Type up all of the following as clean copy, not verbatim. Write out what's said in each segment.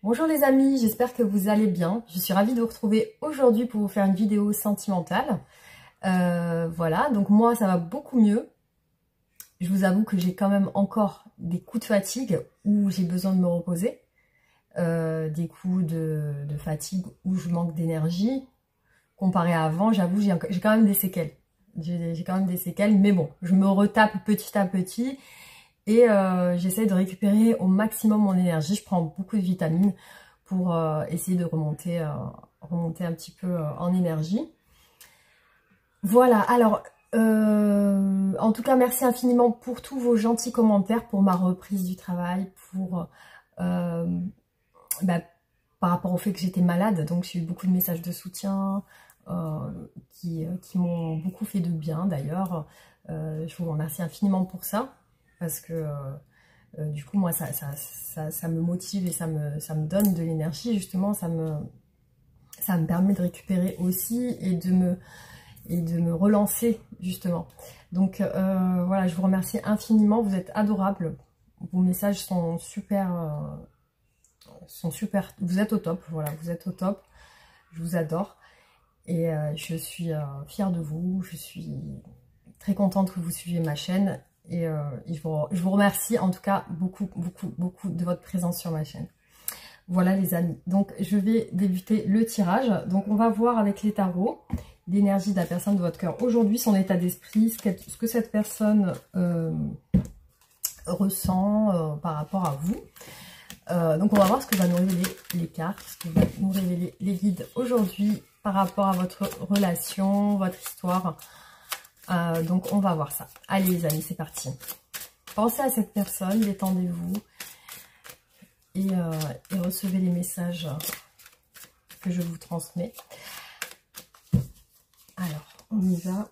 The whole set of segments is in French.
Bonjour les amis, j'espère que vous allez bien. Je suis ravie de vous retrouver aujourd'hui pour vous faire une vidéo sentimentale. Voilà, donc moi ça va beaucoup mieux. Je vous avoue que j'ai quand même encore des coups de fatigue où j'ai besoin de me reposer. Des coups de fatigue où je manque d'énergie. Comparé à avant, j'avoue, j'ai quand même des séquelles. J'ai quand même des séquelles, mais bon, je me retape petit à petit. Et j'essaie de récupérer au maximum mon énergie. Je prends beaucoup de vitamines pour essayer de remonter un petit peu en énergie. Voilà, alors en tout cas merci infiniment pour tous vos gentils commentaires, pour ma reprise du travail, pour par rapport au fait que j'étais malade. Donc j'ai eu beaucoup de messages de soutien qui m'ont beaucoup fait de bien d'ailleurs. Je vous remercie infiniment pour ça. Parce que du coup moi ça me motive et ça me donne de l'énergie, justement ça me permet de récupérer aussi et de me relancer justement. Donc voilà, je vous remercie infiniment, vous êtes adorables, vos messages sont super, vous êtes au top, voilà, vous êtes au top, je vous adore et je suis fière de vous, je suis très contente que vous suiviez ma chaîne. Et je vous remercie en tout cas beaucoup de votre présence sur ma chaîne. Voilà les amis, donc je vais débuter le tirage. Donc on va voir avec les tarots l'énergie de la personne de votre cœur aujourd'hui, son état d'esprit, ce que cette personne ressent par rapport à vous. Donc on va voir ce que va nous révéler les cartes, ce que va nous révéler les guides aujourd'hui par rapport à votre relation, votre histoire. Donc on va voir ça. Allez les amis, c'est parti. Pensez à cette personne, détendez-vous et recevez les messages que je vous transmets. Alors, on y va.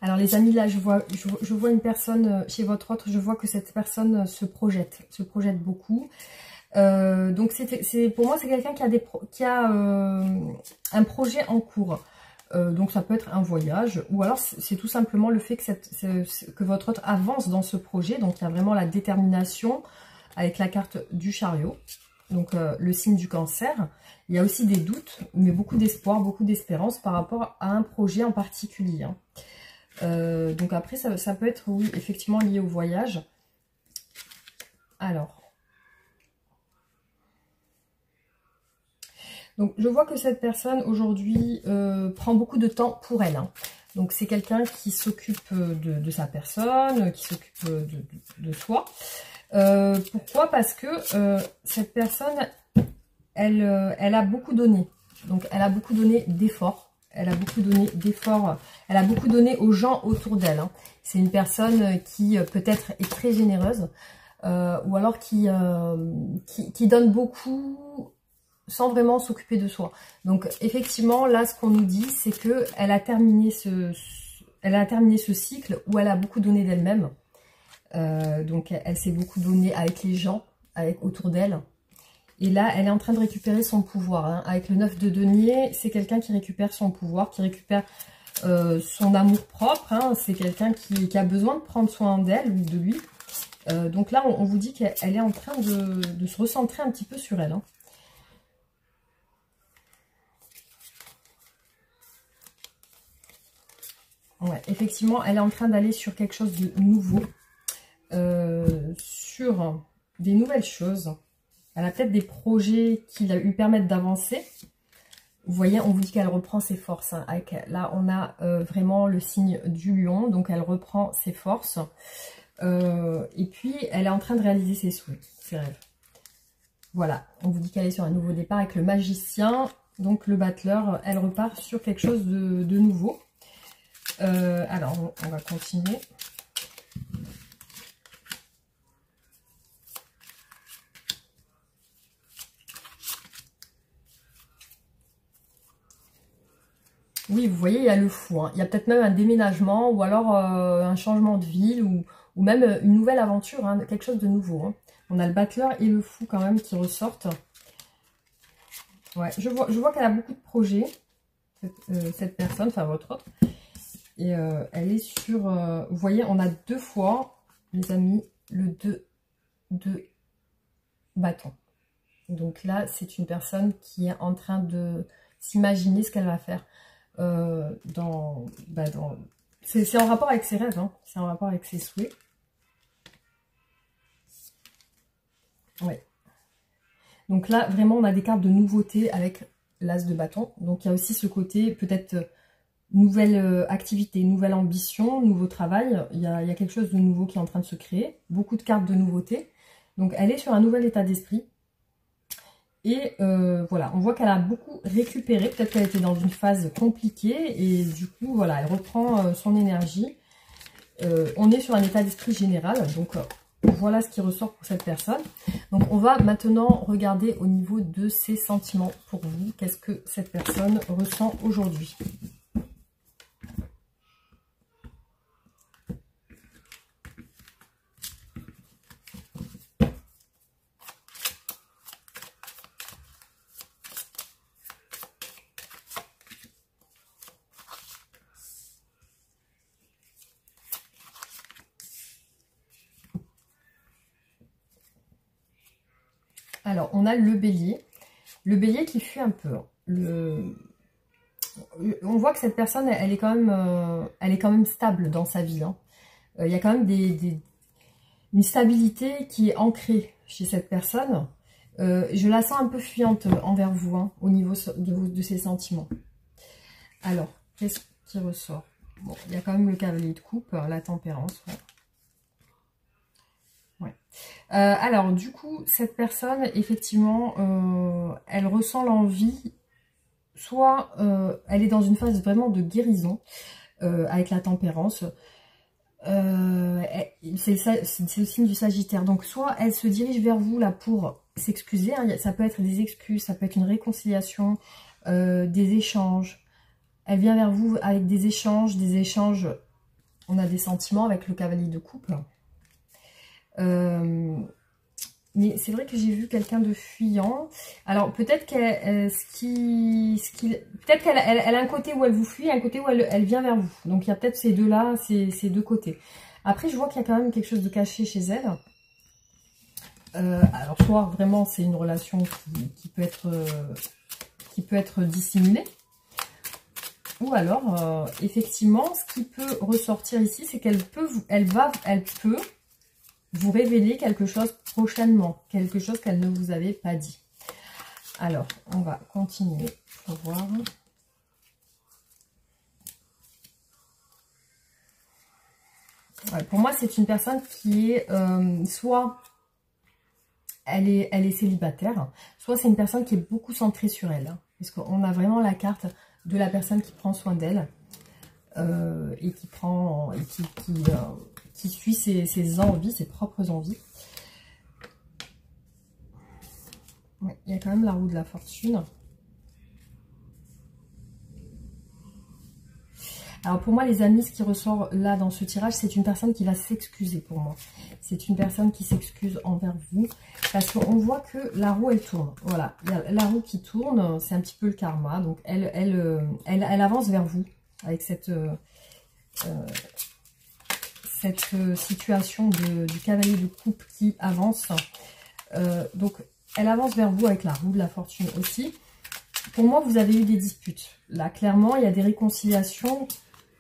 Alors les amis, là je vois une personne chez votre autre, je vois que cette personne se projette beaucoup. Donc pour moi c'est quelqu'un qui a un projet en cours. Donc ça peut être un voyage ou alors c'est tout simplement le fait que votre autre avance dans ce projet. Donc il y a vraiment la détermination avec la carte du chariot. Donc le signe du cancer. Il y a aussi des doutes mais beaucoup d'espoir, beaucoup d'espérance par rapport à un projet en particulier. Hein. Donc après ça peut être oui effectivement lié au voyage. Alors donc je vois que cette personne aujourd'hui prend beaucoup de temps pour elle. Hein. Donc c'est quelqu'un qui s'occupe de sa personne, qui s'occupe de soi. Pourquoi? Parce que cette personne elle a beaucoup donné. Donc elle a beaucoup donné d'efforts. Elle a beaucoup donné d'efforts, elle a beaucoup donné aux gens autour d'elle. Hein. C'est une personne qui peut-être est très généreuse ou alors qui donne beaucoup sans vraiment s'occuper de soi. Donc effectivement, là ce qu'on nous dit, c'est que elle a terminé ce cycle où elle a beaucoup donné d'elle-même. Donc elle s'est beaucoup donnée avec les gens, autour d'elle. Et là, elle est en train de récupérer son pouvoir. Hein. Avec le 9 de denier, c'est quelqu'un qui récupère son pouvoir, qui récupère son amour propre. Hein. C'est quelqu'un qui a besoin de prendre soin d'elle ou de lui. Donc là, on vous dit qu'elle est en train de se recentrer un petit peu sur elle. Hein. Ouais, effectivement, elle est en train d'aller sur quelque chose de nouveau. Sur des nouvelles choses. Elle a peut-être des projets qui lui permettent d'avancer. Vous voyez, on vous dit qu'elle reprend ses forces. Hein. Là, on a vraiment le signe du lion. Donc, elle reprend ses forces. Et puis, elle est en train de réaliser ses souhaits, ses rêves. Voilà, on vous dit qu'elle est sur un nouveau départ avec le magicien. Donc, le battleur, elle repart sur quelque chose de nouveau. Alors, on va continuer. Oui, vous voyez, il y a le fou. Hein. Il y a peut-être même un déménagement ou alors un changement de ville ou même une nouvelle aventure, hein, quelque chose de nouveau. Hein. On a le battleur et le fou quand même qui ressortent. Ouais, je vois qu'elle a beaucoup de projets, cette personne, enfin votre autre. Et elle est sur... vous voyez, on a 2 fois, les amis, le 2 de bâton. Donc là, c'est une personne qui est en train de s'imaginer ce qu'elle va faire c'est en rapport avec ses rêves, hein. C'est en rapport avec ses souhaits. Ouais. Donc là, vraiment, on a des cartes de nouveauté avec l'as de bâton. Donc il y a aussi ce côté, peut-être, nouvelle activité, nouvelle ambition, nouveau travail. Il y a quelque chose de nouveau qui est en train de se créer. Beaucoup de cartes de nouveauté. Donc elle est sur un nouvel état d'esprit. Et voilà, on voit qu'elle a beaucoup récupéré. Peut-être qu'elle était dans une phase compliquée. Et du coup, voilà, elle reprend son énergie. On est sur un état d'esprit général. Donc voilà ce qui ressort pour cette personne. Donc on va maintenant regarder au niveau de ses sentiments pour vous. Qu'est-ce que cette personne ressent aujourd'hui? Alors, on a le bélier. Le bélier qui fuit un peu. On voit que cette personne, elle est quand même stable dans sa vie, hein. Il y a quand même une stabilité qui est ancrée chez cette personne. Je la sens un peu fuyante envers vous, hein, au niveau de ses sentiments. Alors, qu'est-ce qui ressort? Bon, il y a quand même le cavalier de coupe, la tempérance. Ouais. Ouais. Alors, du coup, cette personne, effectivement, elle ressent l'envie, soit elle est dans une phase vraiment de guérison avec la tempérance. C'est le signe du Sagittaire. Donc, soit elle se dirige vers vous là pour s'excuser. Hein, ça peut être des excuses, ça peut être une réconciliation, des échanges. Elle vient vers vous avec des échanges. On a des sentiments avec le cavalier de coupe. Mais c'est vrai que j'ai vu quelqu'un de fuyant. Alors peut-être qu'elle peut-être qu'elle a un côté où elle vous fuit, un côté où elle vient vers vous. Donc il y a peut-être ces deux-là, ces deux côtés. Après je vois qu'il y a quand même quelque chose de caché chez elle. Alors soit vraiment c'est une relation qui peut être dissimulée. Ou alors effectivement ce qui peut ressortir ici c'est qu'elle peut vous révéler quelque chose prochainement, quelque chose qu'elle ne vous avait pas dit. Alors, on va continuer pour voir. Ouais, pour moi, c'est une personne qui est soit elle est célibataire, soit c'est une personne qui est beaucoup centrée sur elle. Hein, parce qu'on a vraiment la carte de la personne qui prend soin d'elle et qui suit ses envies, ses propres envies. Ouais, il y a quand même la roue de la fortune. Alors pour moi les amis, ce qui ressort là dans ce tirage, c'est une personne qui va s'excuser pour moi. C'est une personne qui s'excuse envers vous. Parce qu'on voit que la roue elle tourne. Voilà, il y a la roue qui tourne, c'est un petit peu le karma. Donc elle avance vers vous avec cette situation du cavalier de coupe qui avance. Donc elle avance vers vous avec la roue de la fortune aussi. Pour moi, vous avez eu des disputes. Là, clairement, il y a des réconciliations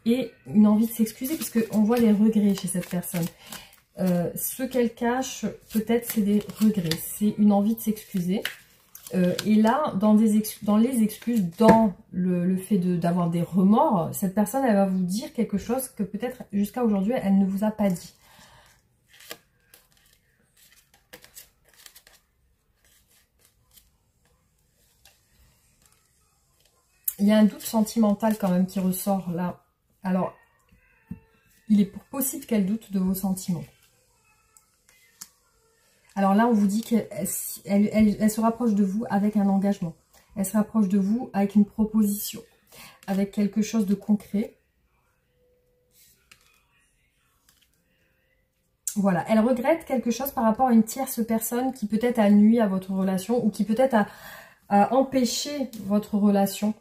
et une envie de s'excuser parce qu'on voit les regrets chez cette personne. Ce qu'elle cache, peut-être, c'est des regrets. C'est une envie de s'excuser. Et là, dans les excuses, dans le fait d'avoir des remords, cette personne, elle va vous dire quelque chose que peut-être jusqu'à aujourd'hui, elle ne vous a pas dit. Il y a un doute sentimental quand même qui ressort là. Alors, il est possible qu'elle doute de vos sentiments. Alors là, on vous dit qu'elle se rapproche de vous avec un engagement. Elle se rapproche de vous avec une proposition, avec quelque chose de concret. Voilà, elle regrette quelque chose par rapport à une tierce personne qui peut-être a nui à votre relation ou qui peut-être à empêcher votre relation.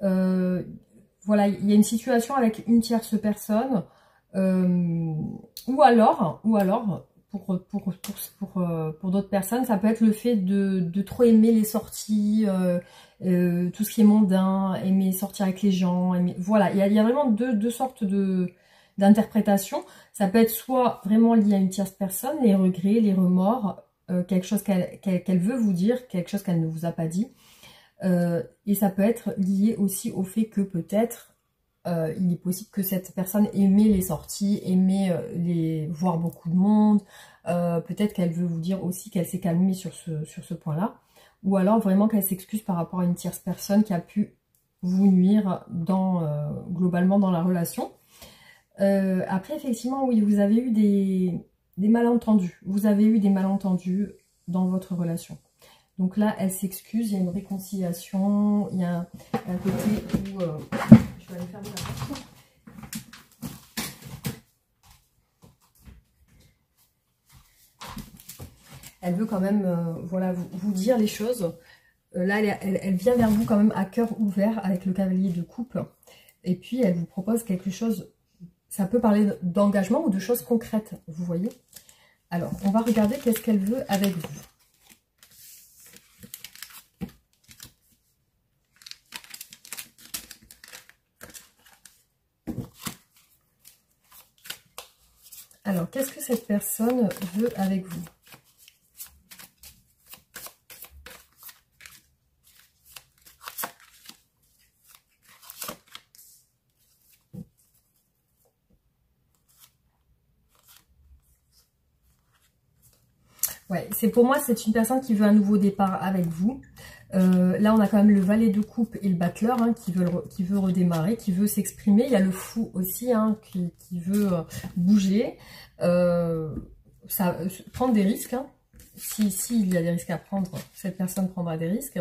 Voilà, il y a une situation avec une tierce personne, ou alors pour d'autres personnes, ça peut être le fait de trop aimer les sorties, tout ce qui est mondain, aimer sortir avec les gens, voilà, il y a vraiment deux sortes d'interprétations. Ça peut être soit vraiment lié à une tierce personne, les regrets, les remords, quelque chose qu'elle veut vous dire, quelque chose qu'elle ne vous a pas dit. Et ça peut être lié aussi au fait que peut-être il est possible que cette personne aimait les sorties, aimait voir beaucoup de monde. Peut-être qu'elle veut vous dire aussi qu'elle s'est calmée sur ce point-là. Ou alors vraiment qu'elle s'excuse par rapport à une tierce personne qui a pu vous nuire globalement dans la relation. Après, effectivement, oui, vous avez eu des malentendus. Vous avez eu des malentendus dans votre relation. Donc là, elle s'excuse, il y a une réconciliation, il y a un côté où... je vais aller fermer la porte. Elle veut quand même voilà, vous dire les choses. Là, elle vient vers vous quand même à cœur ouvert avec le cavalier de coupe. Et puis, elle vous propose quelque chose. Ça peut parler d'engagement ou de choses concrètes, vous voyez. Alors, on va regarder qu'est-ce qu'elle veut avec vous. Alors, qu'est-ce que cette personne veut avec vous? Ouais, pour moi, c'est une personne qui veut un nouveau départ avec vous. Là, on a quand même le valet de coupe et le battleur hein, qui veut redémarrer, qui veut s'exprimer. Il y a le fou aussi hein, qui veut bouger, prendre des risques. Hein. Si il y a des risques à prendre, cette personne prendra des risques.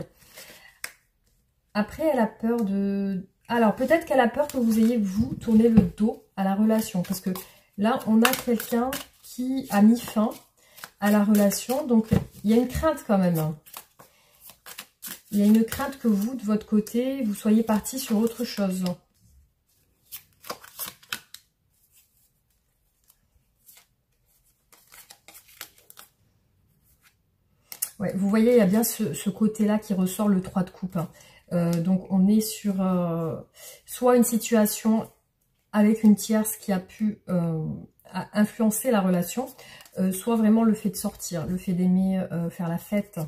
Après, elle a peur de... Alors, peut-être qu'elle a peur que vous ayez, vous, tourné le dos à la relation. Parce que là, on a quelqu'un qui a mis fin à la relation. Donc, il y a une crainte quand même. Hein. Il y a une crainte que vous, de votre côté, vous soyez parti sur autre chose. Ouais, vous voyez, il y a bien ce côté-là qui ressort, le 3 de coupe. Donc, on est sur soit une situation avec une tierce qui a pu influencer la relation, soit vraiment le fait de sortir, le fait d'aimer faire la fête,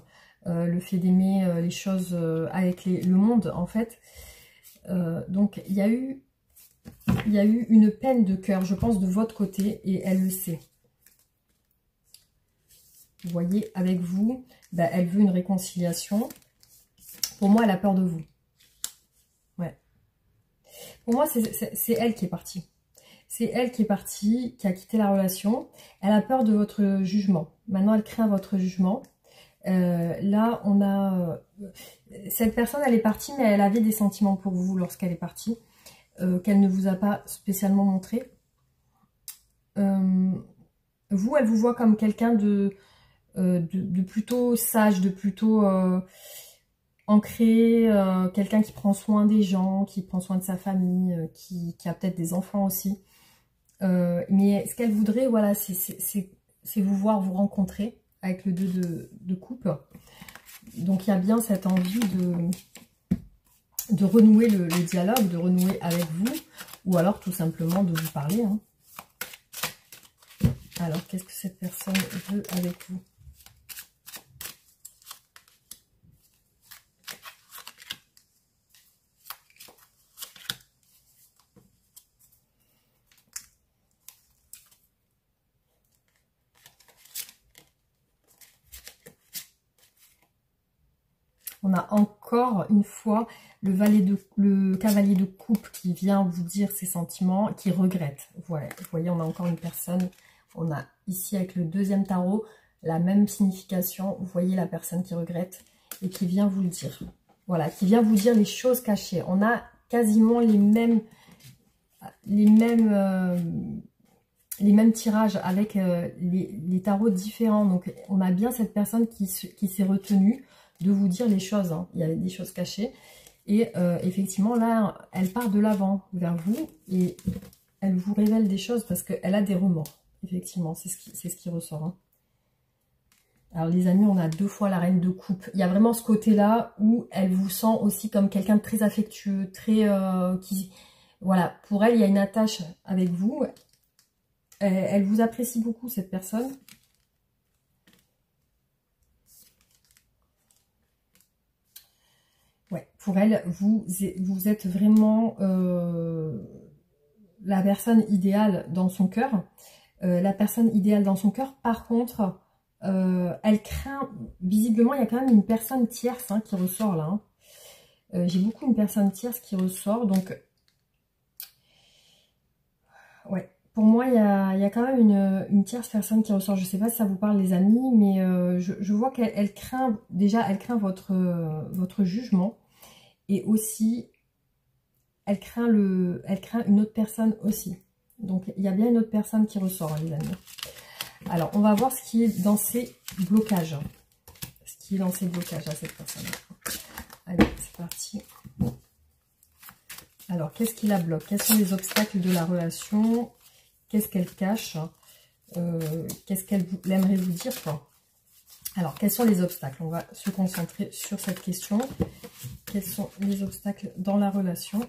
le fait d'aimer les choses avec le monde, en fait. Donc, il y a eu une peine de cœur, je pense, de votre côté, et elle le sait. Vous voyez, avec vous, bah, elle veut une réconciliation. Pour moi, elle a peur de vous. Ouais. Pour moi, c'est elle qui est partie. C'est elle qui est partie, qui a quitté la relation. Elle a peur de votre jugement. Maintenant, elle craint votre jugement. Là, on a... cette personne, elle est partie, mais elle avait des sentiments pour vous lorsqu'elle est partie, qu'elle ne vous a pas spécialement montré. Vous, elle vous voit comme quelqu'un de plutôt sage, de plutôt ancré, quelqu'un qui prend soin des gens, qui prend soin de sa famille, qui a peut-être des enfants aussi. Mais ce qu'elle voudrait, voilà, c'est vous voir, vous rencontrer avec le 2 de coupe. Donc il y a bien cette envie de renouer le dialogue, de renouer avec vous, ou alors tout simplement de vous parler. Hein. Alors, qu'est-ce que cette personne veut avec vous? On a encore une fois le cavalier de coupe qui vient vous dire ses sentiments, qui regrette. Voilà, vous voyez, on a encore une personne. On a ici avec le 2e tarot la même signification. Vous voyez la personne qui regrette et qui vient vous le dire. Voilà, qui vient vous dire les choses cachées. On a quasiment les mêmes tirages avec les tarots différents. Donc, on a bien cette personne qui s'est retenue de vous dire les choses. Hein. Il y avait des choses cachées. Et effectivement, là, elle part de l'avant vers vous et elle vous révèle des choses parce qu'elle a des remords. Effectivement, c'est ce qui ressort. Hein. Alors les amis, on a 2 fois la reine de coupe. Il y a vraiment ce côté-là où elle vous sent aussi comme quelqu'un de très affectueux, très... voilà, pour elle, il y a une attache avec vous. Elle vous apprécie beaucoup, cette personne. Ouais, pour elle, vous êtes vraiment la personne idéale dans son cœur. La personne idéale dans son cœur, par contre, elle craint, visiblement, il y a quand même une personne tierce hein, qui ressort là. Hein. J'ai beaucoup une personne tierce qui ressort, donc, ouais, pour moi, il y a quand même une tierce personne qui ressort. Je ne sais pas si ça vous parle, les amis, mais je vois qu'elle craint, déjà, elle craint votre jugement. Et aussi, elle craint une autre personne aussi. Donc, il y a bien une autre personne qui ressort, hein, les amis. Alors, on va voir ce qui est dans ces blocages. Ce qui est dans ces blocages à cette personne. Allez, c'est parti. Alors, qu'est-ce qui la bloque? Quels sont les obstacles de la relation? Qu'est-ce qu'elle cache? Qu'est-ce qu'elle aimerait vous dire, quoi? Alors, quels sont les obstacles? On va se concentrer sur cette question. Quels sont les obstacles dans la relation?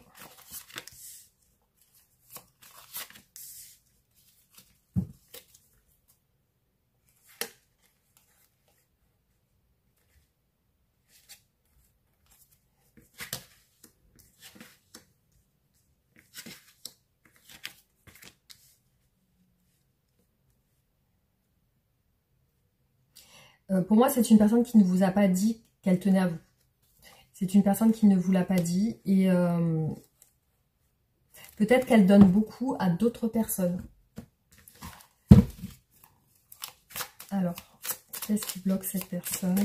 Pour moi, c'est une personne qui ne vous a pas dit qu'elle tenait à vous. C'est une personne qui ne vous l'a pas dit et peut-être qu'elle donne beaucoup à d'autres personnes. Alors, qu'est-ce qui bloque cette personne?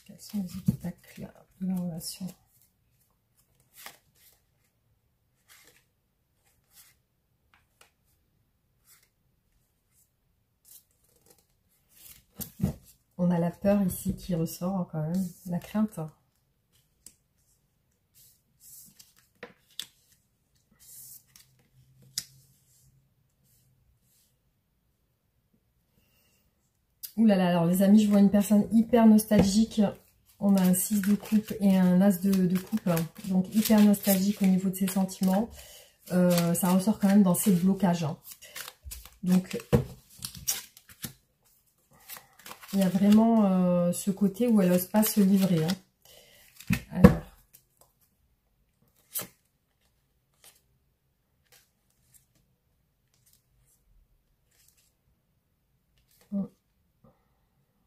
Quels sont les obstacles de la relation? On a la peur ici qui ressort quand même, la crainte. Ouh là là, alors les amis, je vois une personne hyper nostalgique. On a un 6 de coupe et un as de coupe. Hein. Donc hyper nostalgique au niveau de ses sentiments. Ça ressort quand même dans ses blocages. Hein. Donc il y a vraiment ce côté où elle n'ose pas se livrer. Hein. Alors.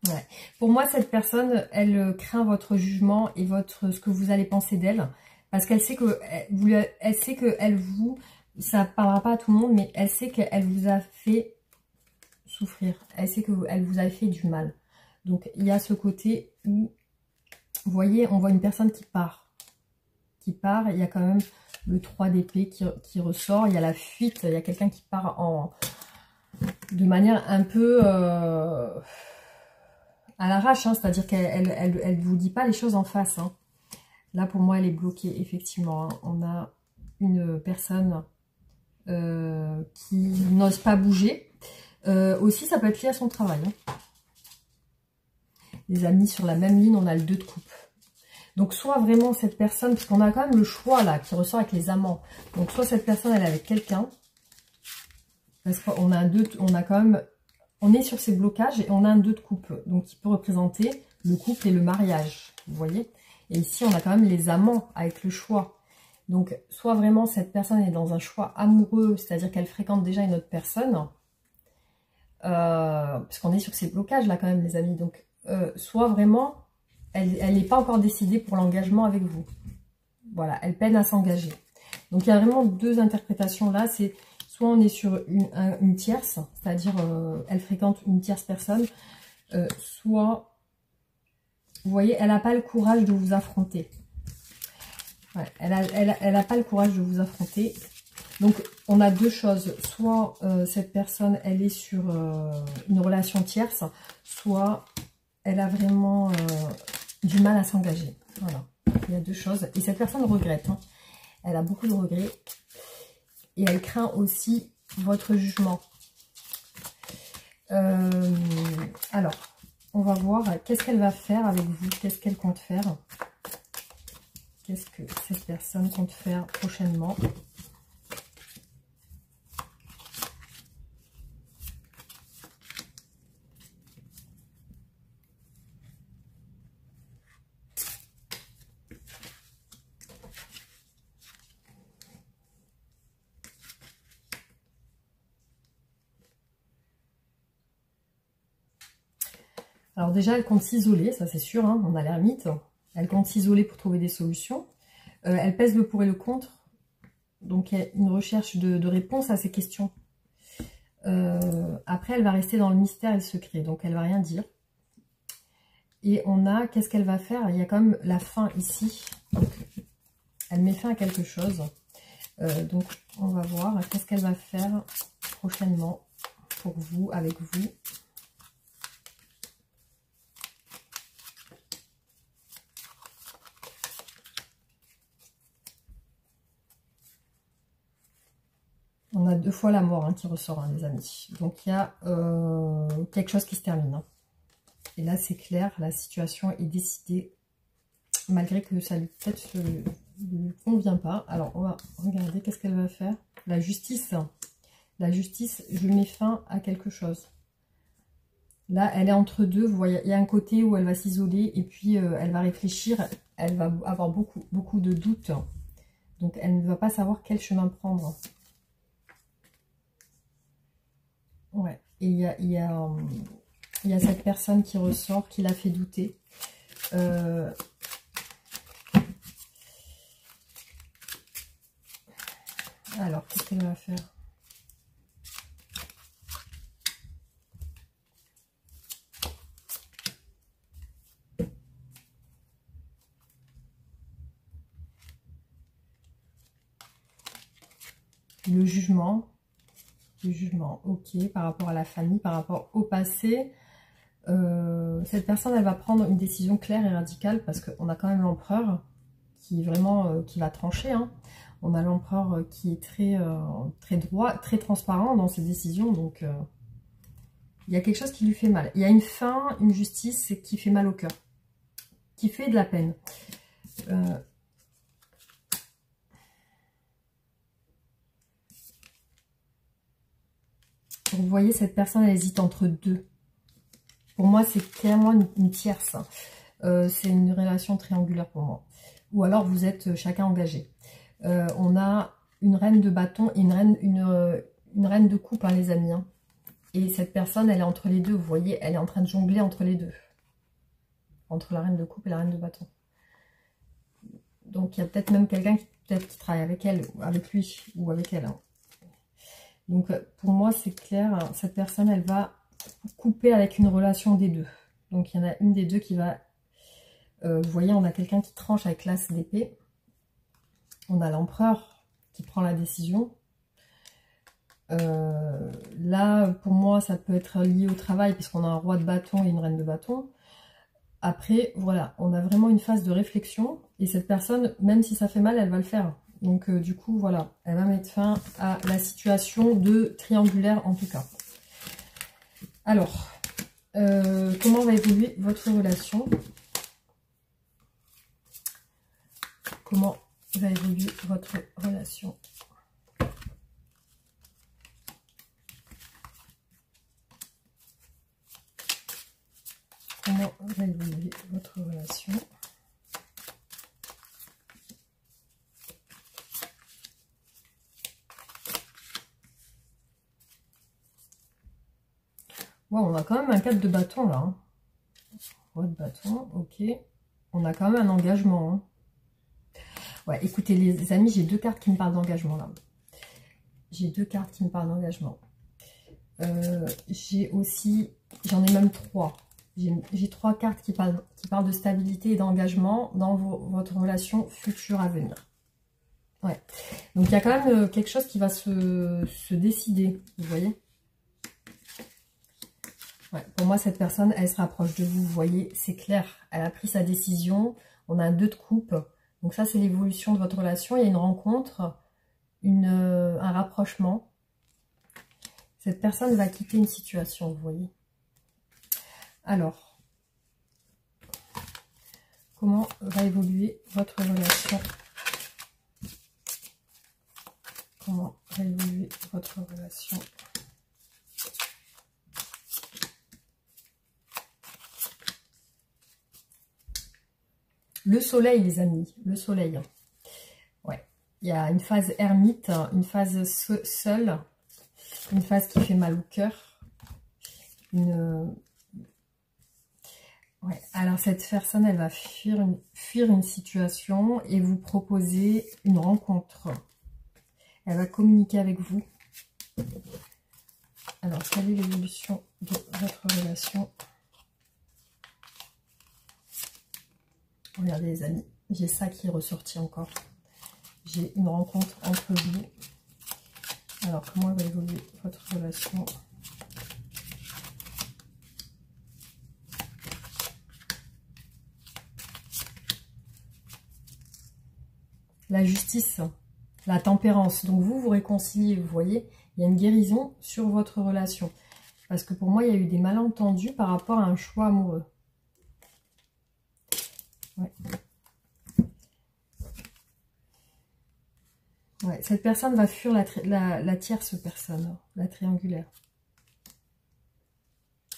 Ouais. Pour moi, cette personne, elle craint votre jugement et ce que vous allez penser d'elle. Parce qu'elle sait que ça ne parlera pas à tout le monde, mais elle sait qu'elle vous a fait souffrir. Elle sait qu'elle vous a fait du mal. Donc, il y a ce côté où, vous voyez, on voit une personne qui part. Il y a quand même le 3 d'épée qui ressort. Il y a la fuite. Il y a quelqu'un qui part de manière un peu à l'arrache. Hein, c'est-à-dire qu'elle ne vous dit pas les choses en face. Hein. Là, pour moi, elle est bloquée, effectivement. Hein. On a une personne qui n'ose pas bouger. Aussi, ça peut être lié à son travail. Hein. Les amis, sur la même ligne, on a le 2 de coupe. Donc, soit vraiment cette personne, parce qu'on a quand même le choix là, qui ressort avec les amants. Donc, soit cette personne, elle est avec quelqu'un. Parce qu'on a on est sur ces blocages et on a un 2 de coupe. Donc, qui peut représenter le couple et le mariage. Vous voyez? Et ici, on a quand même les amants avec le choix. Donc, soit vraiment cette personne est dans un choix amoureux, c'est-à-dire qu'elle fréquente déjà une autre personne. Parce qu'on est sur ces blocages là quand même, les amis. Donc, soit vraiment, elle n'est pas encore décidée pour l'engagement avec vous. Voilà, elle peine à s'engager. Donc, il y a vraiment 2 interprétations là. C'est soit on est sur une tierce, c'est-à-dire elle fréquente une tierce personne, soit, vous voyez, elle n'a pas le courage de vous affronter. Ouais, elle a pas le courage de vous affronter. Donc, on a deux choses. Soit cette personne, elle est sur une relation tierce, soit elle a vraiment du mal à s'engager. Voilà, il y a deux choses. Et cette personne regrette. Hein. Elle a beaucoup de regrets. Et elle craint aussi votre jugement. Alors, on va voir qu'est-ce qu'elle va faire avec vous. Qu'est-ce qu'elle compte faire. Qu'est-ce que cette personne compte faire prochainement. Alors déjà, elle compte s'isoler, ça c'est sûr, hein, on a l'ermite. Elle compte s'isoler pour trouver des solutions. Elle pèse le pour et le contre. Donc il y a une recherche de réponse à ces questions. Après, elle va rester dans le mystère et le secret, donc elle va rien dire. Et on a, qu'est-ce qu'elle va faire? Il y a quand même la fin ici. Donc, elle met fin à quelque chose. Donc on va voir qu'est-ce qu'elle va faire prochainement pour vous, avec vous. On a deux fois la mort hein, qui ressort, hein, les amis. Donc, il y a quelque chose qui se termine. Hein. Et là, c'est clair, la situation est décidée, malgré que ça lui peut-être lui convient pas. Alors, on va regarder qu'est-ce qu'elle va faire. La justice. La justice, je mets fin à quelque chose. Là, elle est entre deux. Vous voyez, il y a un côté où elle va s'isoler et puis elle va réfléchir. Elle va avoir beaucoup de doutes. Donc, elle ne va pas savoir quel chemin prendre. Ouais, et il y a cette personne qui ressort, qui l'a fait douter. Alors, qu'est-ce qu'elle va faire? Le jugement. Le jugement, ok, par rapport à la famille, par rapport au passé. Cette personne, elle va prendre une décision claire et radicale parce qu'on a quand même l'empereur qui est vraiment, qui va trancher. Hein. On a l'empereur qui est très droit, très transparent dans ses décisions. Donc, il y a quelque chose qui lui fait mal. Il y a une fin, une justice qui fait mal au cœur, qui fait de la peine. Vous voyez, cette personne, elle hésite entre deux. Pour moi, c'est clairement une tierce. C'est une relation triangulaire pour moi. Ou alors, vous êtes chacun engagé. On a une reine de bâton et une reine de coupe, hein, les amis. Hein. Et cette personne, elle est entre les deux. Vous voyez, elle est en train de jongler entre les deux. Entre la reine de coupe et la reine de bâton. Donc, il y a peut-être même quelqu'un qui travaille avec elle, ou avec lui, ou avec elle. Hein. Donc, pour moi, c'est clair, hein, cette personne, elle va couper avec une relation des deux. Donc, il y en a une des deux qui va... vous voyez, on a quelqu'un qui tranche avec l'as d'épée. On a l'empereur qui prend la décision. Là, pour moi, ça peut être lié au travail, puisqu'on a un roi de bâton et une reine de bâton. Après, voilà, on a vraiment une phase de réflexion. Et cette personne, même si ça fait mal, elle va le faire. Donc, du coup, voilà, elle va mettre fin à la situation de triangulaire, en tout cas. Alors, comment va évoluer votre relation? Comment va évoluer votre relation? Comment va évoluer votre relation? Wow, on a quand même un 4 de bâton là. Hein. Roi de bâton, ok. On a quand même un engagement. Hein. Ouais, écoutez les amis, j'ai deux cartes qui me parlent d'engagement là. J'ai deux cartes qui me parlent d'engagement. J'ai aussi, j'en ai même trois. J'ai trois cartes qui parlent de stabilité et d'engagement dans votre relation future à venir. Ouais. Donc, il y a quand même quelque chose qui va se décider, vous voyez. Ouais. Pour moi, cette personne, elle se rapproche de vous, vous voyez, c'est clair. Elle a pris sa décision. On a un 2 de coupe. Donc ça, c'est l'évolution de votre relation. Il y a une rencontre, un rapprochement. Cette personne va quitter une situation, vous voyez. Alors, comment va évoluer votre relation? Comment va évoluer votre relation? Le soleil, les amis, le soleil. Ouais, il y a une phase ermite, une phase seule, une phase qui fait mal au cœur. Ouais. Alors cette personne, elle va fuir une situation et vous proposer une rencontre. Elle va communiquer avec vous. Alors, quelle est l'évolution de votre relation? Regardez les amis, j'ai ça qui est ressorti encore. J'ai une rencontre entre vous. Alors, comment va évoluer votre relation? La justice, la tempérance. Donc vous réconciliez, vous voyez, il y a une guérison sur votre relation. Parce que pour moi, il y a eu des malentendus par rapport à un choix amoureux. Ouais. Ouais, cette personne va fuir la tierce personne, la triangulaire.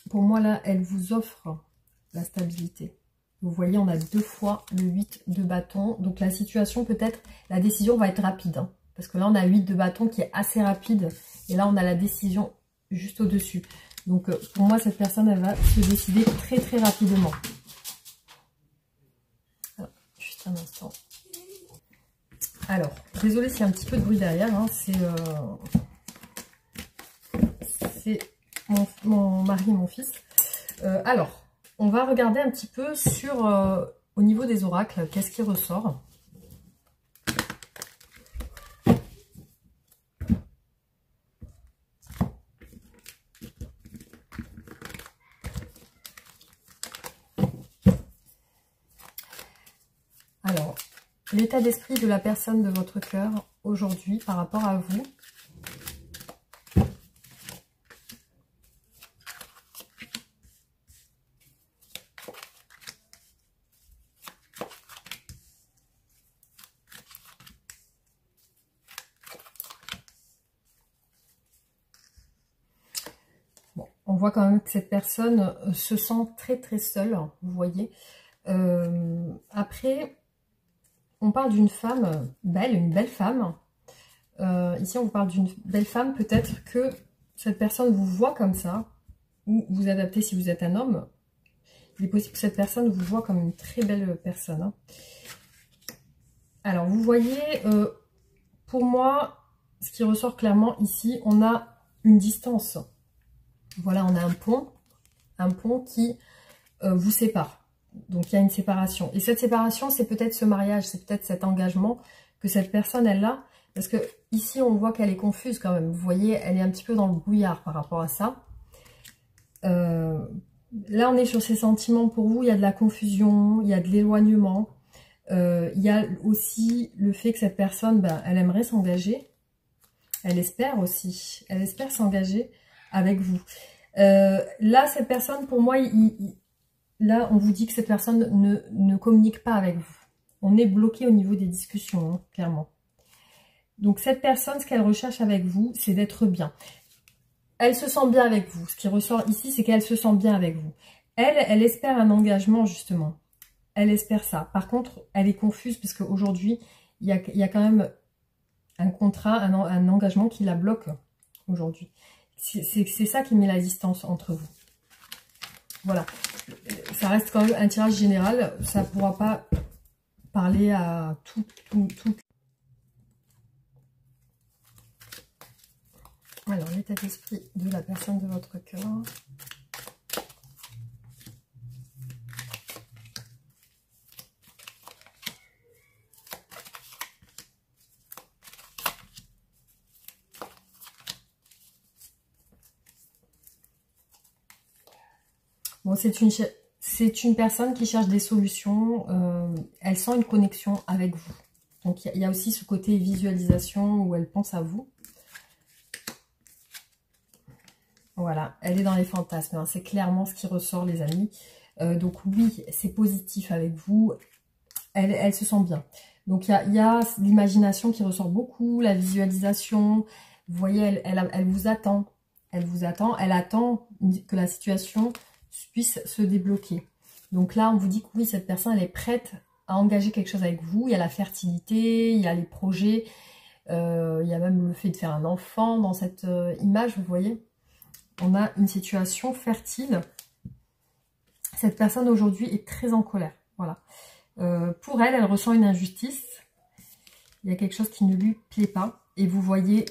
Pour moi, là, elle vous offre la stabilité. Vous voyez, on a 2 fois le 8 de bâton. Donc la situation, peut-être, la décision va être rapide. Hein, parce que là, on a 8 de bâton qui est assez rapide. Et là, on a la décision juste au-dessus. Donc pour moi, cette personne, elle va se décider très très rapidement. Alors, juste un instant. Alors, désolé s'il y a un petit peu de bruit derrière. Hein, c'est mon mari et mon fils. Alors, on va regarder un petit peu sur, au niveau des oracles, qu'est-ce qui ressort. Alors, l'état d'esprit de la personne de votre cœur aujourd'hui par rapport à vous. On voit quand même que cette personne se sent très très seule, vous voyez. Après, on parle d'une femme belle, une belle femme. Ici, on vous parle d'une belle femme. Peut-être que cette personne vous voit comme ça, ou vous adaptez si vous êtes un homme. Il est possible que cette personne vous voit comme une très belle personne. Hein. Alors, vous voyez, pour moi, ce qui ressort clairement ici, on a une distance. Voilà, on a un pont qui vous sépare. Donc, il y a une séparation. Et cette séparation, c'est peut-être ce mariage, c'est peut-être cet engagement que cette personne, elle a. Parce que ici, on voit qu'elle est confuse quand même. Vous voyez, elle est un petit peu dans le brouillard par rapport à ça. Là, on est sur ses sentiments pour vous. Il y a de la confusion, il y a de l'éloignement. Il y a aussi le fait que cette personne, ben, elle aimerait s'engager. Elle espère aussi. Elle espère s'engager avec vous. Là, cette personne, pour moi, là, on vous dit que cette personne ne communique pas avec vous. On est bloqué au niveau des discussions, hein, clairement. Donc, cette personne, ce qu'elle recherche avec vous, c'est d'être bien. Elle se sent bien avec vous. Ce qui ressort ici, c'est qu'elle se sent bien avec vous. Elle espère un engagement, justement. Elle espère ça. Par contre, elle est confuse, parce qu'aujourd'hui, il y a quand même un contrat, un engagement qui la bloque aujourd'hui. C'est ça qui met la distance entre vous. Voilà. Ça reste quand même un tirage général. Ça ne pourra pas parler à tout. Alors, l'état d'esprit de la personne de votre cœur. Bon, c'est une personne qui cherche des solutions. Elle sent une connexion avec vous. Donc, il y a aussi ce côté visualisation où elle pense à vous. Voilà, elle est dans les fantasmes. Hein. C'est clairement ce qui ressort, les amis. Donc, oui, c'est positif avec vous. Elle se sent bien. Donc, il y a l'imagination qui ressort beaucoup, la visualisation. Vous voyez, elle vous attend. Elle vous attend. Elle attend que la situation puisse se débloquer. Donc là, on vous dit que oui, cette personne, elle est prête à engager quelque chose avec vous. Il y a la fertilité, il y a les projets, il y a même le fait de faire un enfant dans cette image, vous voyez. On a une situation fertile. Cette personne aujourd'hui est très en colère. Voilà. Pour elle, elle ressent une injustice. Il y a quelque chose qui ne lui plaît pas. Et vous voyez,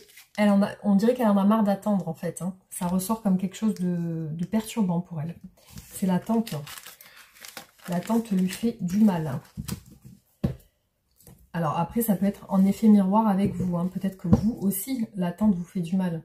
on dirait qu'elle en a marre d'attendre en fait. Hein. Ça ressort comme quelque chose de perturbant pour elle. C'est l'attente. L'attente lui fait du mal. Alors après, ça peut être en effet miroir avec vous. Hein. Peut-être que vous aussi, l'attente vous fait du mal.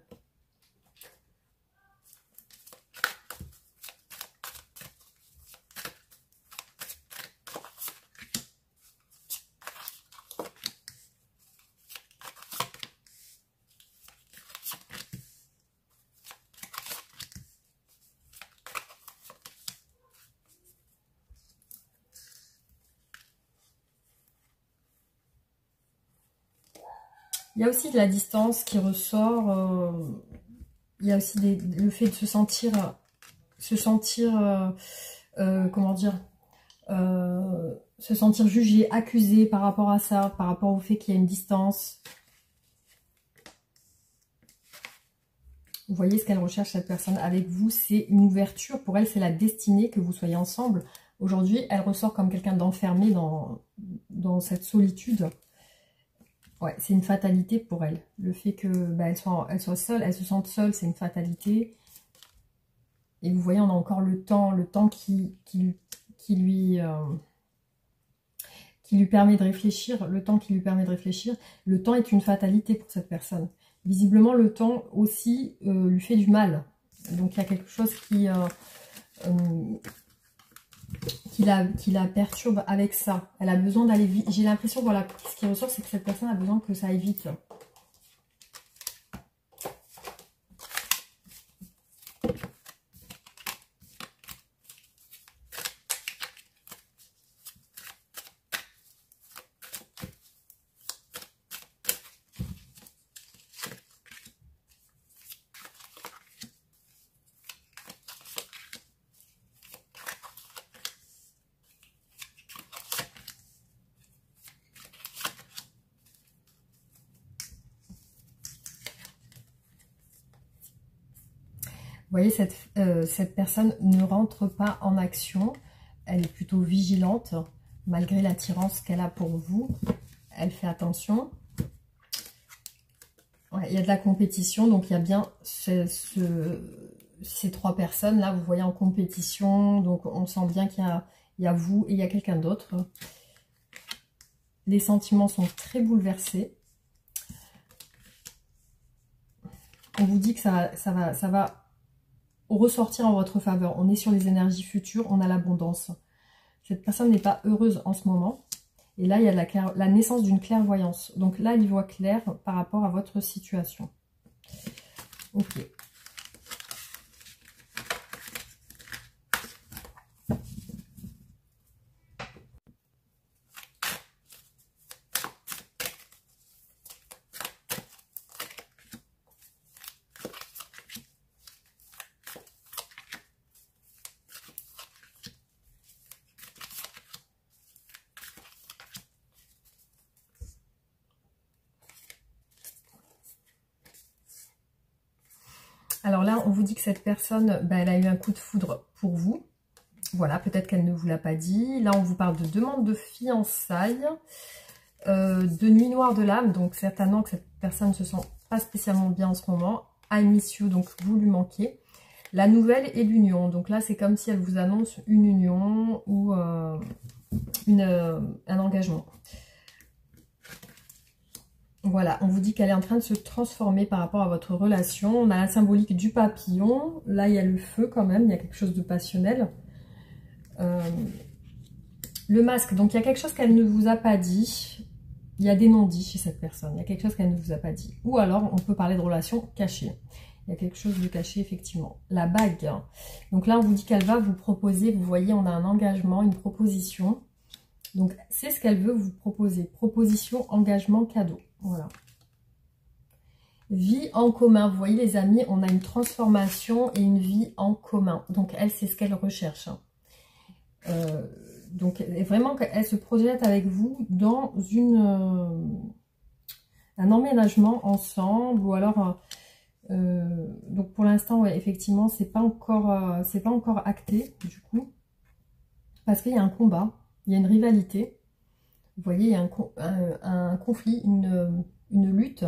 Il y a aussi de la distance qui ressort. Il y a aussi le fait de se sentir comment dire, se sentir jugé, accusé par rapport à ça, par rapport au fait qu'il y a une distance. Vous voyez ce qu'elle recherche, cette personne avec vous, c'est une ouverture. Pour elle, c'est la destinée que vous soyez ensemble. Aujourd'hui, elle ressort comme quelqu'un d'enfermé dans cette solitude. Ouais, c'est une fatalité pour elle. Le fait que elle soit seule, elle se sente seule, c'est une fatalité. Et vous voyez, on a encore le temps qui lui permet de réfléchir. Le temps qui lui permet de réfléchir. Le temps est une fatalité pour cette personne. Visiblement, le temps aussi lui fait du mal. Donc, il y a quelque chose qui la perturbe avec ça. Elle a besoin d'aller vite. J'ai l'impression, voilà, ce qui ressort, c'est que cette personne a besoin que ça aille vite. Vous voyez, cette personne ne rentre pas en action. Elle est plutôt vigilante, malgré l'attirance qu'elle a pour vous. Elle fait attention. Ouais, il y a de la compétition, donc il y a bien ces trois personnes-là, vous voyez, en compétition. Donc on sent bien qu'il y a vous et il y a quelqu'un d'autre. Les sentiments sont très bouleversés. On vous dit que ça va ressortir en votre faveur. On est sur les énergies futures, on a l'abondance. Cette personne n'est pas heureuse en ce moment. Et là, il y a la naissance d'une clairvoyance. Donc là, elle y voit clair par rapport à votre situation. Ok. Alors là, on vous dit que cette personne, elle a eu un coup de foudre pour vous. Voilà, peut-être qu'elle ne vous l'a pas dit. Là, on vous parle de demande de fiançailles, de nuit noire de l'âme. Donc, certainement que cette personne ne se sent pas spécialement bien en ce moment. I miss you, donc vous lui manquez. La nouvelle et l'union. Donc là, c'est comme si elle vous annonce une union ou un engagement. Voilà, on vous dit qu'elle est en train de se transformer par rapport à votre relation. On a la symbolique du papillon. Là, il y a le feu quand même. Il y a quelque chose de passionnel. Le masque. Donc, il y a quelque chose qu'elle ne vous a pas dit. Il y a des non-dits chez cette personne. Il y a quelque chose qu'elle ne vous a pas dit. Ou alors, on peut parler de relation cachée. Il y a quelque chose de caché, effectivement. La bague. Donc là, on vous dit qu'elle va vous proposer. Vous voyez, on a un engagement, une proposition. Donc, c'est ce qu'elle veut vous proposer. Proposition, engagement, cadeau. Voilà. Vie en commun. Vous voyez, les amis, on a une transformation et une vie en commun. Donc, elle, c'est ce qu'elle recherche. Donc, vraiment, elle se projette avec vous dans un emménagement ensemble. Ou alors, donc pour l'instant, ouais, effectivement, c'est pas encore acté, du coup. Parce qu'il y a un combat, il y a une rivalité. Vous voyez, il y a un conflit, une lutte,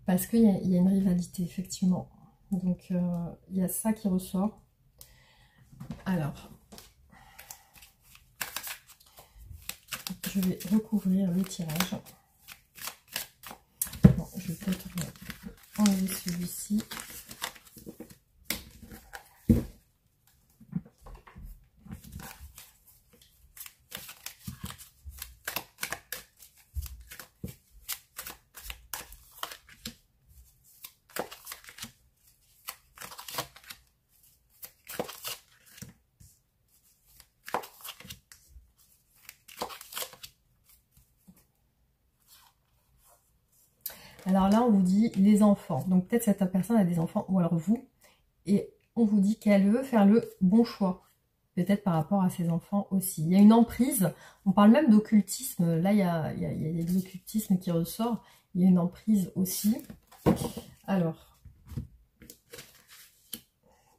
parce qu'il y a une rivalité, effectivement. Donc, il y a ça qui ressort. Alors, je vais recouvrir le tirage. Bon, je vais peut-être enlever celui-ci. Alors là, on vous dit les enfants. Donc peut-être cette personne a des enfants, ou alors vous. Et on vous dit qu'elle veut faire le bon choix. Peut-être par rapport à ses enfants aussi. Il y a une emprise. On parle même d'occultisme. Là, il y a de l'occultisme qui ressort. Il y a une emprise aussi. Alors,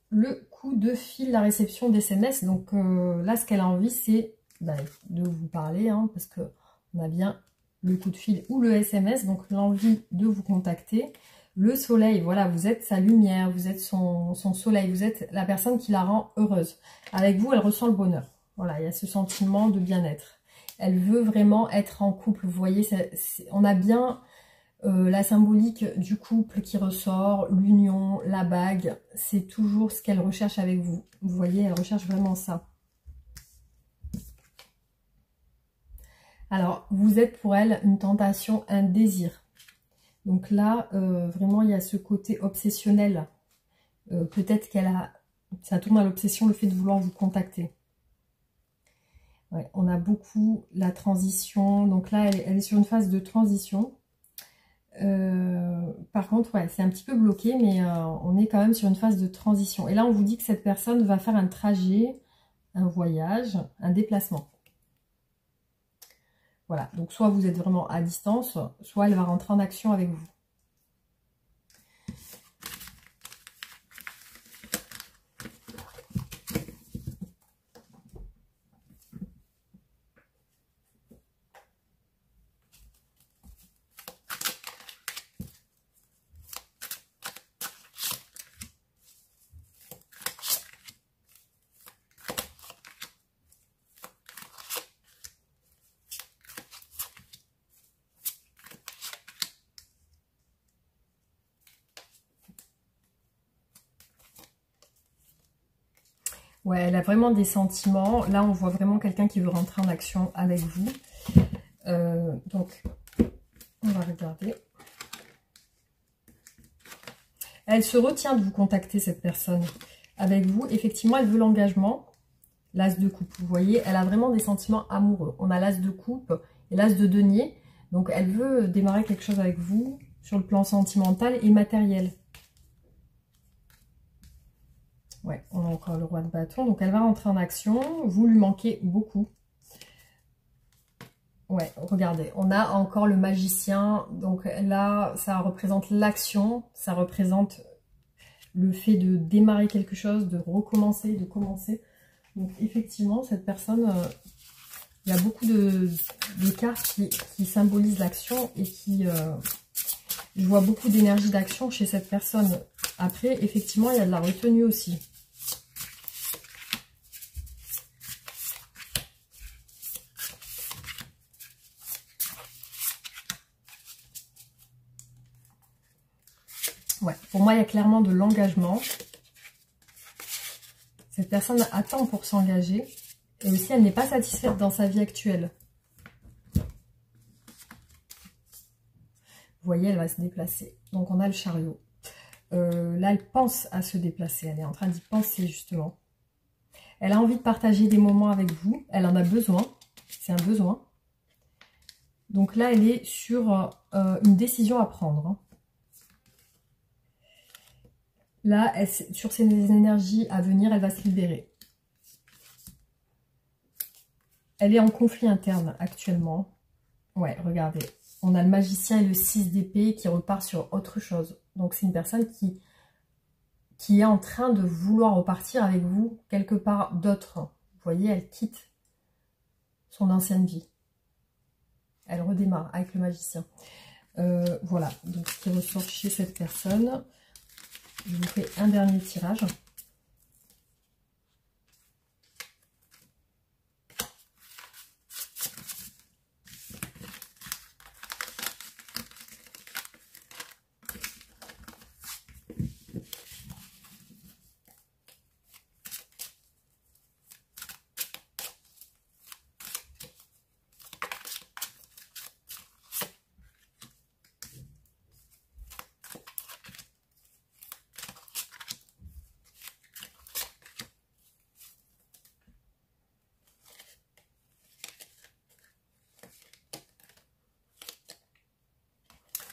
le coup de fil, la réception d'SMS. Donc là, ce qu'elle a envie, c'est de vous parler. Hein, parce qu'on a bien le coup de fil ou le SMS, donc l'envie de vous contacter. Le soleil, voilà, vous êtes sa lumière, vous êtes son soleil, vous êtes la personne qui la rend heureuse. Avec vous, elle ressent le bonheur. Voilà, il y a ce sentiment de bien-être. Elle veut vraiment être en couple, vous voyez, on a bien la symbolique du couple qui ressort, l'union, la bague, c'est toujours ce qu'elle recherche avec vous. Vous voyez, elle recherche vraiment ça. Alors, vous êtes pour elle une tentation, un désir. Donc là, vraiment, il y a ce côté obsessionnel. Peut-être ça tourne à l'obsession, le fait de vouloir vous contacter. Ouais, on a beaucoup la transition. Donc là, elle est sur une phase de transition. Par contre, ouais, c'est un petit peu bloqué, mais on est quand même sur une phase de transition. Et là, on vous dit que cette personne va faire un trajet, un voyage, un déplacement. Voilà, donc soit vous êtes vraiment à distance, soit elle va rentrer en action avec vous. Ouais, elle a vraiment des sentiments. Là, on voit vraiment quelqu'un qui veut rentrer en action avec vous. Donc, on va regarder. Elle se retient de vous contacter, cette personne. Avec vous, effectivement, elle veut l'engagement. L'as de coupe, vous voyez, elle a vraiment des sentiments amoureux. On a l'as de coupe et l'as de denier. Donc, elle veut démarrer quelque chose avec vous sur le plan sentimental et matériel. Ouais, on a encore le roi de bâton. Donc, elle va rentrer en action. Vous lui manquez beaucoup. Ouais, regardez, on a encore le magicien. Donc là, ça représente l'action. Ça représente le fait de démarrer quelque chose, de recommencer, de commencer. Donc, effectivement, cette personne, il y a beaucoup de cartes qui symbolisent l'action et qui... je vois beaucoup d'énergie d'action chez cette personne. Après, effectivement, il y a de la retenue aussi. Ouais, pour moi, il y a clairement de l'engagement. Cette personne attend pour s'engager. Et aussi, elle n'est pas satisfaite dans sa vie actuelle. Vous voyez, elle va se déplacer. Donc, on a le chariot. Là, elle pense à se déplacer. Elle est en train d'y penser, justement. Elle a envie de partager des moments avec vous. Elle en a besoin. C'est un besoin. Donc là, elle est sur une décision à prendre. Hein. Là, sur ses énergies à venir, elle va se libérer. Elle est en conflit interne actuellement. Ouais, regardez. On a le magicien et le 6 d'épée qui repart sur autre chose. Donc c'est une personne qui est en train de vouloir repartir avec vous quelque part d'autre. Vous voyez, elle quitte son ancienne vie. Elle redémarre avec le magicien. Voilà, donc ce qui ressort chez cette personne. Je vous fais un dernier tirage.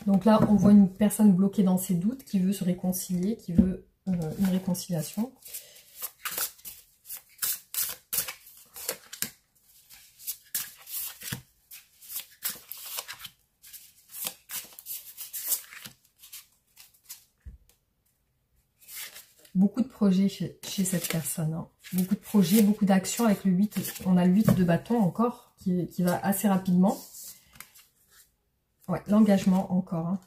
Donc là, on voit une personne bloquée dans ses doutes, qui veut se réconcilier, qui veut une réconciliation. Beaucoup de projets chez cette personne. Hein. Beaucoup de projets, beaucoup d'actions avec le 8. On a le 8 de bâton encore, qui va assez rapidement. Ouais, l'engagement encore. Hein.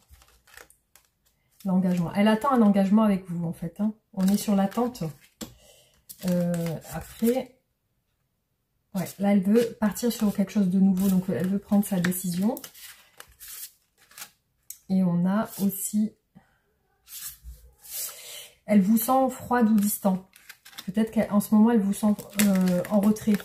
L'engagement. Elle attend un engagement avec vous, en fait. Hein. On est sur l'attente. Après, ouais, là, elle veut partir sur quelque chose de nouveau. Donc, elle veut prendre sa décision. Et on a aussi... Elle vous sent froide ou distant. Peut-être qu'en ce moment, elle vous sent en retrait.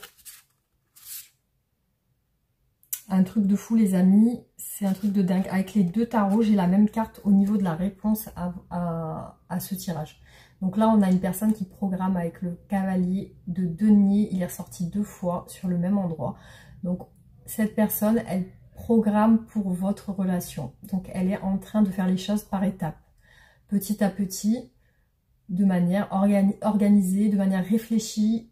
Un truc de fou, les amis. C'est un truc de dingue. Avec les deux tarots, j'ai la même carte au niveau de la réponse à ce tirage. Donc là, on a une personne qui programme avec le cavalier de denier. Il est ressorti 2 fois sur le même endroit. Donc, cette personne, elle programme pour votre relation. Donc, elle est en train de faire les choses par étapes. Petit à petit, de manière organisée, de manière réfléchie.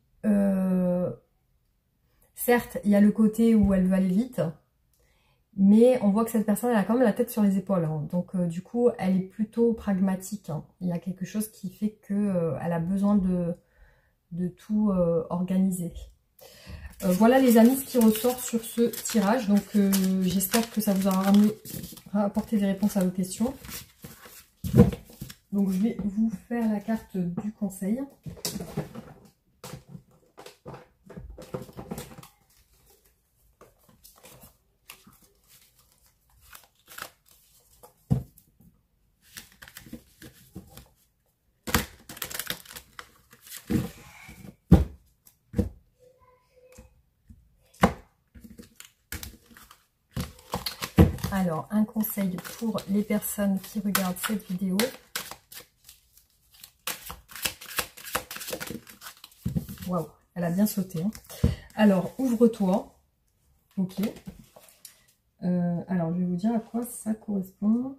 Certes, il y a le côté où elle veut aller vite, mais on voit que cette personne, elle a quand même la tête sur les épaules. Hein. Donc, du coup, elle est plutôt pragmatique. Hein. Il y a quelque chose qui fait qu'elle a besoin de tout organiser. Voilà, les amis, ce qui ressort sur ce tirage. Donc, j'espère que ça vous aura apporté des réponses à vos questions. Donc, je vais vous faire la carte du conseil. Alors, un conseil pour les personnes qui regardent cette vidéo. Waouh, elle a bien sauté. Hein. Alors, ouvre-toi. Ok. Alors, je vais vous dire à quoi ça correspond.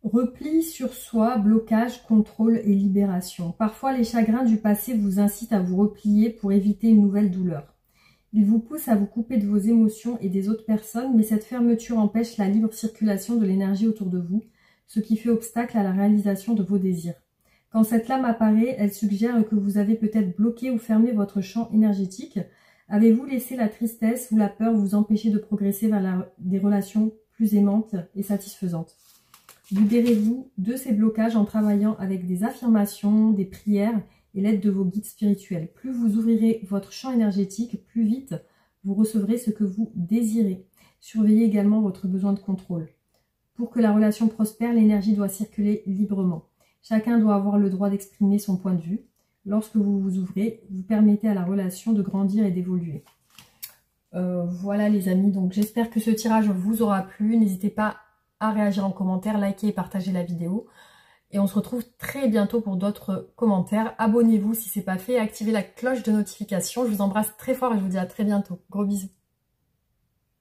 Repli sur soi, blocage, contrôle et libération. Parfois, les chagrins du passé vous incitent à vous replier pour éviter une nouvelle douleur. Ils vous poussent à vous couper de vos émotions et des autres personnes, mais cette fermeture empêche la libre circulation de l'énergie autour de vous, ce qui fait obstacle à la réalisation de vos désirs. Quand cette lame apparaît, elle suggère que vous avez peut-être bloqué ou fermé votre champ énergétique. Avez-vous laissé la tristesse ou la peur vous empêcher de progresser vers des relations plus aimantes et satisfaisantes ? Libérez-vous de ces blocages en travaillant avec des affirmations, des prières et l'aide de vos guides spirituels. Plus vous ouvrirez votre champ énergétique, plus vite vous recevrez ce que vous désirez. Surveillez également votre besoin de contrôle. Pour que la relation prospère, l'énergie doit circuler librement. Chacun doit avoir le droit d'exprimer son point de vue. Lorsque vous vous ouvrez, vous permettez à la relation de grandir et d'évoluer. Voilà les amis, donc j'espère que ce tirage vous aura plu. N'hésitez pas à réagir en commentaire, liker et partager la vidéo. Et on se retrouve très bientôt pour d'autres commentaires. Abonnez-vous si ce n'est pas fait et activez la cloche de notification. Je vous embrasse très fort et je vous dis à très bientôt. Gros bisous.